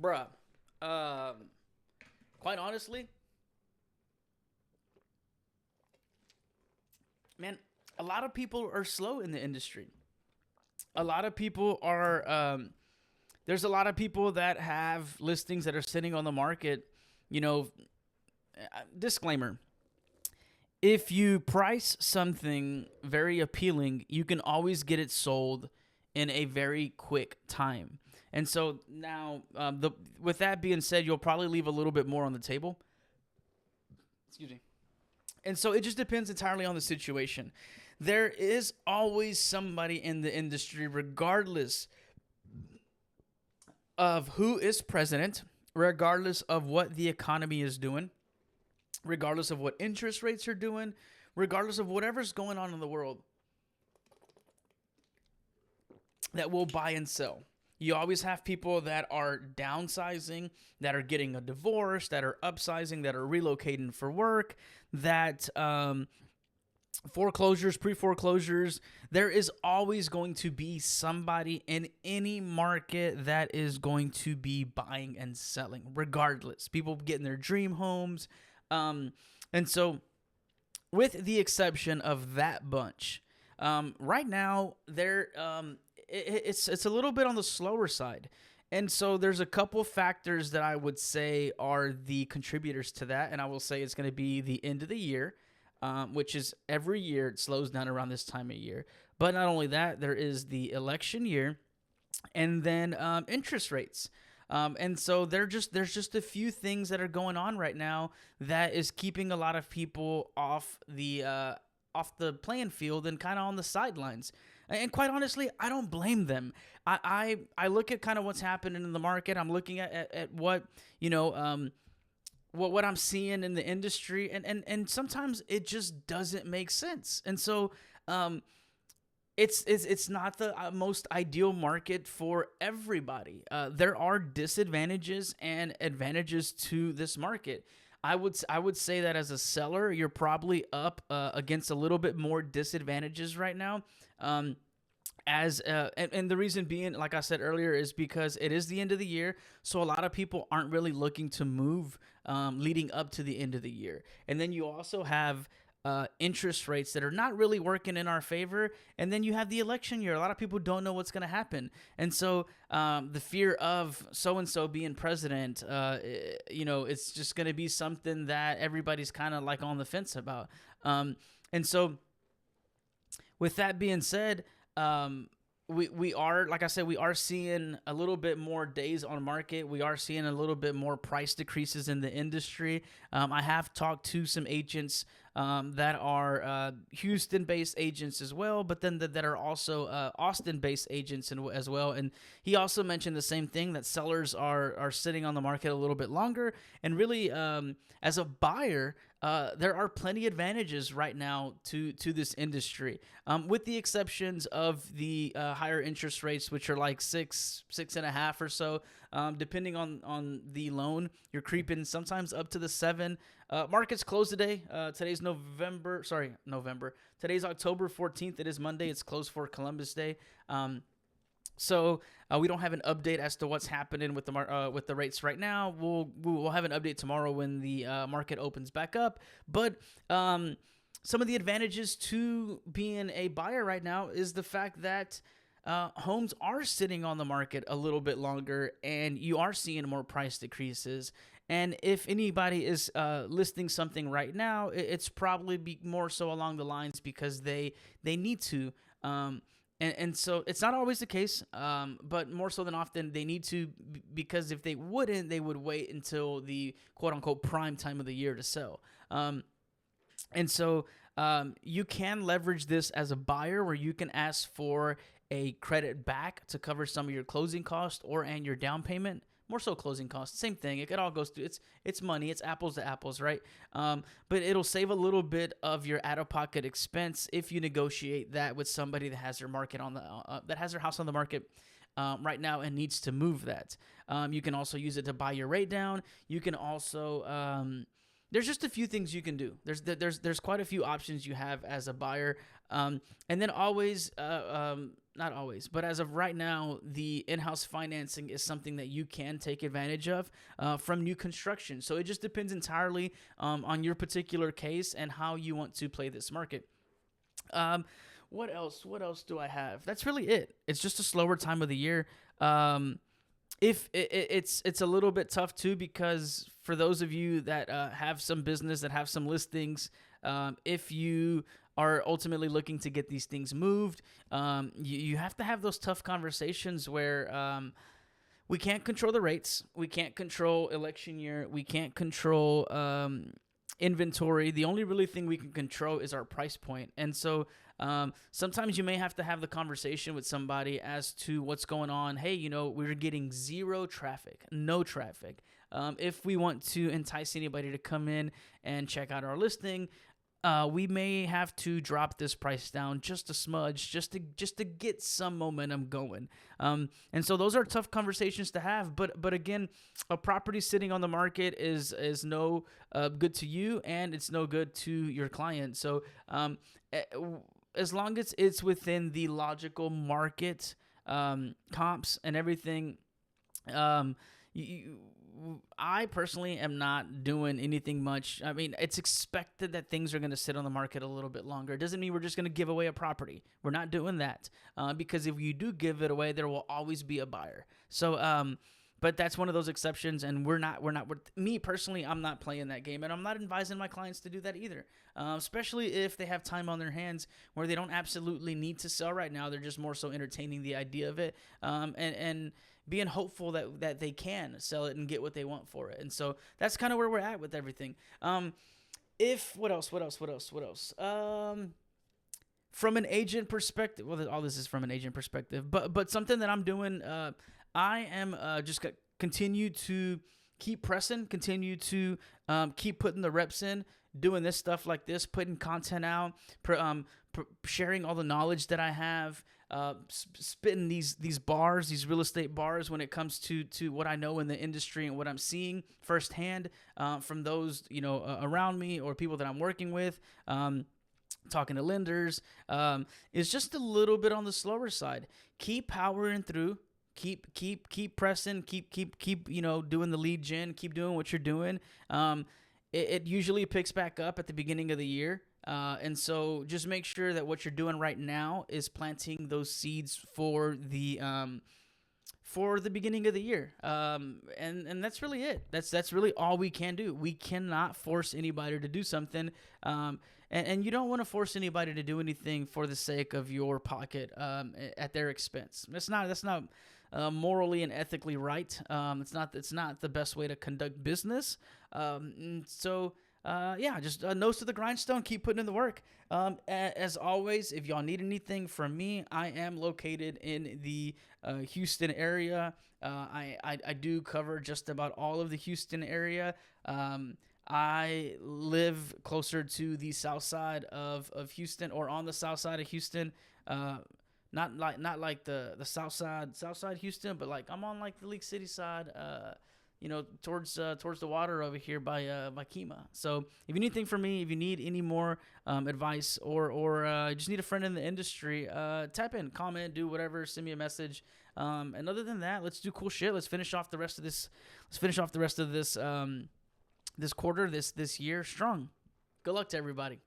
Bruh. Quite honestly, man, a lot of people are slow in the industry. A lot of people are. There's a lot of people that have listings that are sitting on the market. You know, disclaimer: if you price something very appealing, you can always get it sold in a very quick time. And so now, with that being said, you'll probably leave a little bit more on the table. Excuse me. And so it just depends entirely on the situation. There is always somebody in the industry, regardless of who is president, regardless of what the economy is doing, regardless of what interest rates are doing, regardless of whatever's going on in the world, that will buy and sell. You always have people that are downsizing, that are getting a divorce, that are upsizing, that are relocating for work, that foreclosures, pre foreclosures. There is always going to be somebody in any market that is going to be buying and selling, regardless. People getting their dream homes. And so, with the exception of that bunch, right now, it's a little bit on the slower side. And so there's a couple factors that I would say are the contributors to that, and I will say it's going to be the end of the year, which is every year it slows down around this time of year. But not only that, there is the election year, and then interest rates. And so there's just a few things that are going on right now that is keeping a lot of people off the playing field and kind of on the sidelines. And quite honestly, I don't blame them. I look at kind of what's happening in the market. I'm looking at what what I'm seeing in the industry, and sometimes it just doesn't make sense. And so it's not the most ideal market for everybody. There are disadvantages and advantages to this market. I would say that as a seller, you're probably up against a little bit more disadvantages right now. And the reason being, like I said earlier, is because it is the end of the year, so a lot of people aren't really looking to move leading up to the end of the year. And then you also have interest rates that are not really working in our favor. And then you have the election year. A lot of people don't know what's going to happen. And so the fear of so and so being president, it's just going to be something that everybody's kind of like on the fence about. And so, with that being said, we are, like I said, we are seeing a little bit more days on market. We are seeing a little bit more price decreases in the industry. I have talked to some agents that are Houston-based agents as well, but then that are also Austin-based agents as well. And he also mentioned the same thing, that sellers are sitting on the market a little bit longer. And really, as a buyer, there are plenty of advantages right now to this industry, with the exceptions of the higher interest rates, which are like 6.5 or so, depending on the loan. You're creeping sometimes up to the 7. Markets closed today. Today's November. Today's October 14th. It is Monday. It's closed for Columbus Day. So we don't have an update as to what's happening with the rates right now. We'll have an update tomorrow when the market opens back up. But some of the advantages to being a buyer right now is the fact that homes are sitting on the market a little bit longer, and you are seeing more price decreases. And if anybody is listing something right now, it's probably more so along the lines because they need to. And so it's not always the case, but more so than often they need to, because if they wouldn't, they would wait until the quote unquote prime time of the year to sell. And so you can leverage this as a buyer, where you can ask for a credit back to cover some of your closing costs and your down payment. More so closing costs, same thing. It all goes through. It's money. It's apples to apples, right? But it'll save a little bit of your out-of-pocket expense if you negotiate that with somebody that has their house on the market right now and needs to move that. You can also use it to buy your rate down. You can also there's just a few things you can do. There's quite a few options you have as a buyer, and then always, not always, but as of right now, the in-house financing is something that you can take advantage of from new construction. So it just depends entirely on your particular case and how you want to play this market. Um, what else? What else do I have? That's really it. It's just a slower time of the year. Um, if it's a little bit tough too, because for those of you that have some business, that have some listings, if you are ultimately looking to get these things moved, you have to have those tough conversations where we can't control the rates, we can't control election year, we can't control inventory. The only really thing we can control is our price point. And so sometimes you may have to have the conversation with somebody as to what's going on. Hey, we're getting zero traffic, no traffic. If we want to entice anybody to come in and check out our listing, we may have to drop this price down just a smudge, just to get some momentum going. And so those are tough conversations to have. But again, a property sitting on the market is no good to you, and it's no good to your client. So as long as it's within the logical market comps and everything, I personally am not doing anything much. I mean, it's expected that things are going to sit on the market a little bit longer. It doesn't mean we're just going to give away a property. We're not doing that because if you do give it away, there will always be a buyer. So, but that's one of those exceptions, and me personally, I'm not playing that game, and I'm not advising my clients to do that either, especially if they have time on their hands where they don't absolutely need to sell right now. They're just more so entertaining the idea of it, and being hopeful that they can sell it and get what they want for it. And so that's kind of where we're at with everything. What else? From an agent perspective, well, all this is from an agent perspective, but something that I'm doing, I am just continue to keep pressing, continue to keep putting the reps in, doing this stuff like this, putting content out, sharing all the knowledge that I have, spitting these bars, these real estate bars when it comes to what I know in the industry and what I'm seeing firsthand from those around me or people that I'm working with. Talking to lenders is just a little bit on the slower side. Keep powering through. Keep pressing. Keep doing the lead gen. Keep doing what you're doing. It usually picks back up at the beginning of the year. And so just make sure that what you're doing right now is planting those seeds for the beginning of the year. And that's really it. That's really all we can do. We cannot force anybody to do something. And you don't want to force anybody to do anything for the sake of your pocket at their expense. That's not morally and ethically right. It's not the best way to conduct business. Just nose to the grindstone. Keep putting in the work. As always, if y'all need anything from me, I am located in the Houston area. I do cover just about all of the Houston area. I live closer to the south side of Houston, or on the south side of Houston. Not like the south side Houston, but like I'm on like the League City side. Towards the water over here by Kemah. So if you need anything from me, if you need any more advice, or just need a friend in the industry, type in, comment, do whatever, send me a message. And other than that, let's do cool shit. Let's finish off the rest of this. This quarter, this year strong. Good luck to everybody.